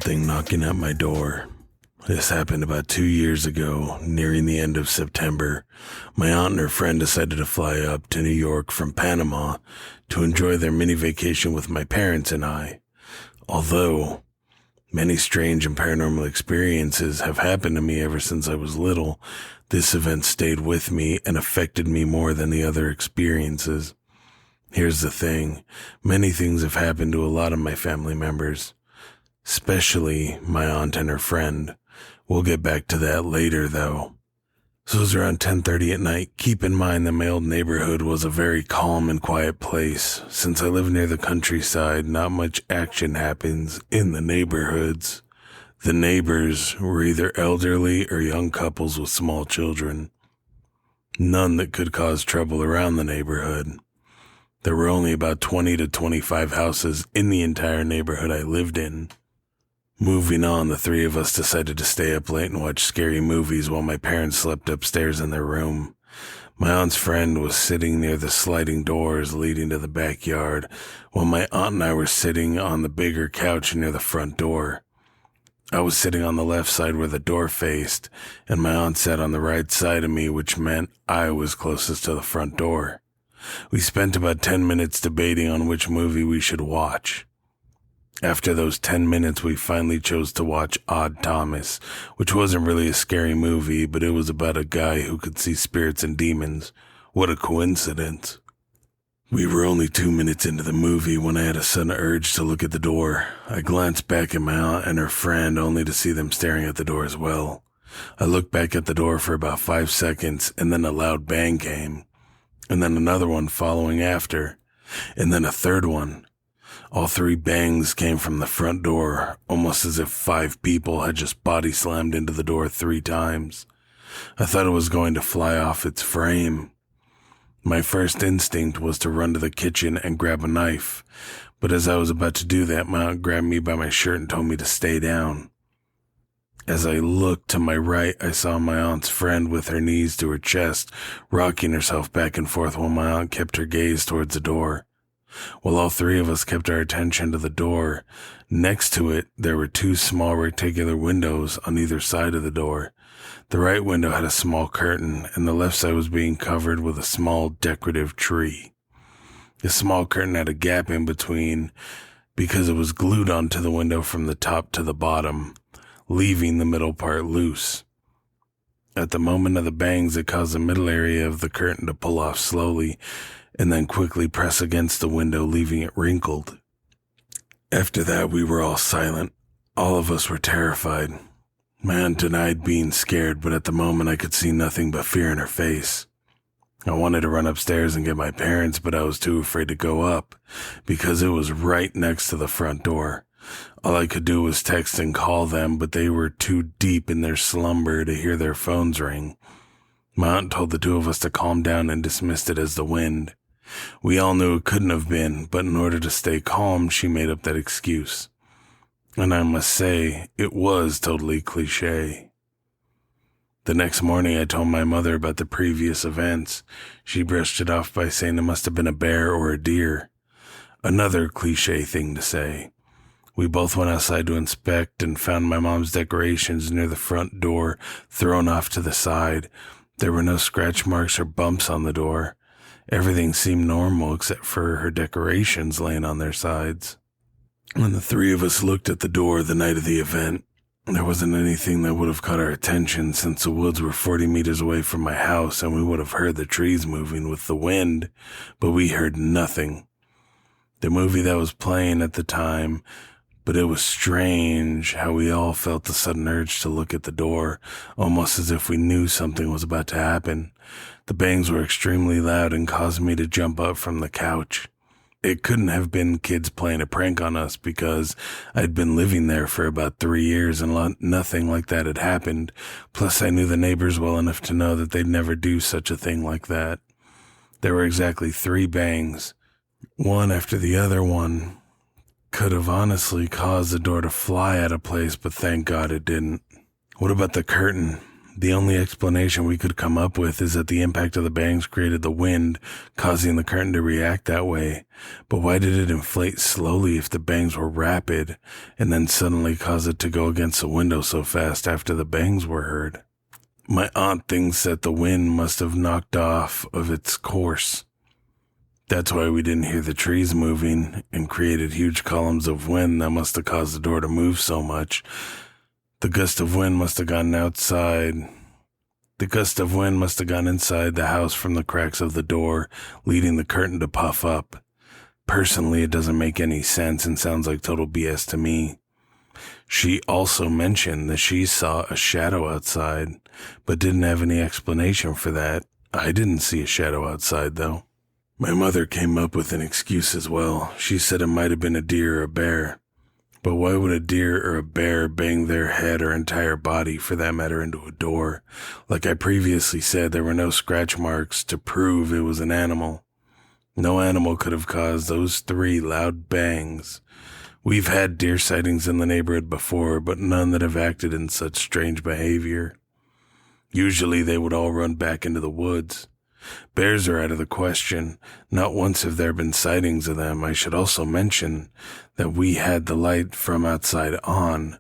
something knocking at my door. This happened about 2 years ago, nearing the end of September. My aunt and her friend decided to fly up to New York from Panama to enjoy their mini vacation with my parents and I. Although many strange and paranormal experiences have happened to me ever since I was little, this event stayed with me and affected me more than the other experiences. Here's the thing. Many things have happened to a lot of my family members, especially my aunt and her friend. We'll get back to that later, though. So it was around 10:30 at night. Keep in mind that my old neighborhood was a very calm and quiet place. Since I live near the countryside, not much action happens in the neighborhoods. The neighbors were either elderly or young couples with small children. None that could cause trouble around the neighborhood. There were only about 20 to 25 houses in the entire neighborhood I lived in. Moving on, the three of us decided to stay up late and watch scary movies while my parents slept upstairs in their room. My aunt's friend was sitting near the sliding doors leading to the backyard, while my aunt and I were sitting on the bigger couch near the front door. I was sitting on the left side where the door faced, and my aunt sat on the right side of me, which meant I was closest to the front door. We spent about 10 minutes debating on which movie we should watch. After those 10 minutes, we finally chose to watch Odd Thomas, which wasn't really a scary movie, but it was about a guy who could see spirits and demons. What a coincidence. We were only 2 minutes into the movie when I had a sudden urge to look at the door. I glanced back at my aunt and her friend, only to see them staring at the door as well. I looked back at the door for about 5 seconds, and then a loud bang came, and then another one following after, and then a third one. All three bangs came from the front door, almost as if 5 people had just body slammed into the door 3 times. I thought it was going to fly off its frame. My first instinct was to run to the kitchen and grab a knife, but as I was about to do that, my aunt grabbed me by my shirt and told me to stay down. As I looked to my right, I saw my aunt's friend with her knees to her chest, rocking herself back and forth while my aunt kept her gaze towards the door. While all 3 of us kept our attention to the door, next to it there were 2 small rectangular windows on either side of the door. The right window had a small curtain, and the left side was being covered with a small decorative tree. The small curtain had a gap in between because it was glued onto the window from the top to the bottom, leaving the middle part loose. At the moment of the bangs, it caused the middle area of the curtain to pull off slowly, and then quickly press against the window, leaving it wrinkled. After that, we were all silent. All of us were terrified. My aunt denied being scared, but at the moment I could see nothing but fear in her face. I wanted to run upstairs and get my parents, but I was too afraid to go up, because it was right next to the front door. All I could do was text and call them, but they were too deep in their slumber to hear their phones ring. My aunt told the 2 of us to calm down and dismissed it as the wind. We all knew it couldn't have been, but in order to stay calm, she made up that excuse. And I must say, it was totally cliché. The next morning, I told my mother about the previous events. She brushed it off by saying it must have been a bear or a deer. Another cliché thing to say. We both went outside to inspect and found my mom's decorations near the front door thrown off to the side. There were no scratch marks or bumps on the door. Everything seemed normal except for her decorations laying on their sides. When the 3 of us looked at the door the night of the event, there wasn't anything that would have caught our attention since the woods were 40 meters away from my house and we would have heard the trees moving with the wind, but we heard nothing. The movie that was playing at the time, but it was strange how we all felt the sudden urge to look at the door, almost as if we knew something was about to happen. The bangs were extremely loud and caused me to jump up from the couch. It couldn't have been kids playing a prank on us because I'd been living there for about 3 years and nothing like that had happened. Plus, I knew the neighbors well enough to know that they'd never do such a thing like that. There were exactly 3 bangs, one after the other one. Could have honestly caused the door to fly out of place, but thank God it didn't. What about the curtain? The only explanation we could come up with is that the impact of the bangs created the wind, causing the curtain to react that way. But why did it inflate slowly if the bangs were rapid, and then suddenly cause it to go against the window so fast after the bangs were heard? My aunt thinks that the wind must have knocked off of its course. That's why we didn't hear the trees moving and created huge columns of wind that must have caused the door to move so much. The gust of wind must have gone inside the house from the cracks of the door, leading the curtain to puff up. Personally, it doesn't make any sense and sounds like total BS to me. She also mentioned that she saw a shadow outside, but didn't have any explanation for that. I didn't see a shadow outside, though. My mother came up with an excuse as well. She said it might have been a deer or a bear. But why would a deer or a bear bang their head or entire body, for that matter, into a door? Like I previously said, there were no scratch marks to prove it was an animal. No animal could have caused those 3 loud bangs. We've had deer sightings in the neighborhood before, but none that have acted in such strange behavior. Usually they would all run back into the woods. Bears are out of the question. Not once have there been sightings of them. I should also mention that we had the light from outside on.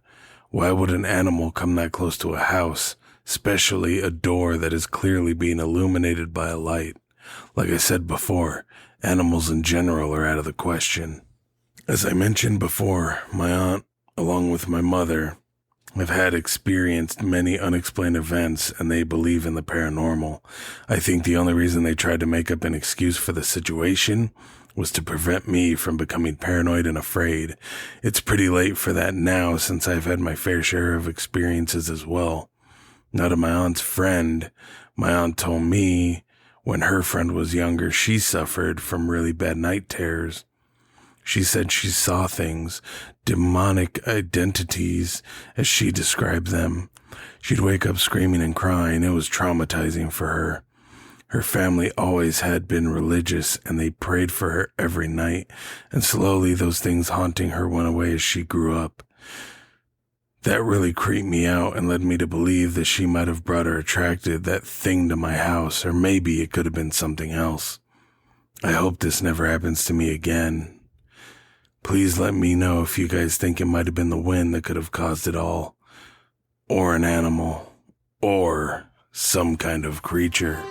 Why would an animal come that close to a house, especially a door that is clearly being illuminated by a light? Like I said before, animals in general are out of the question. As I mentioned before, my aunt, along with my mother, have had experienced many unexplained events, and they believe in the paranormal. I think the only reason they tried to make up an excuse for the situation was to prevent me from becoming paranoid and afraid. It's pretty late for that now, since I've had my fair share of experiences as well. Now to my aunt's friend, my aunt told me when her friend was younger, she suffered from really bad night terrors. She said she saw things, demonic identities, as she described them. She'd wake up screaming and crying. It was traumatizing for her. Her family always had been religious, and they prayed for her every night, and slowly those things haunting her went away as she grew up. That really creeped me out and led me to believe that she might have brought or attracted that thing to my house, or maybe it could have been something else. I hope this never happens to me again. Please let me know if you guys think it might have been the wind that could have caused it all, or an animal, or some kind of creature.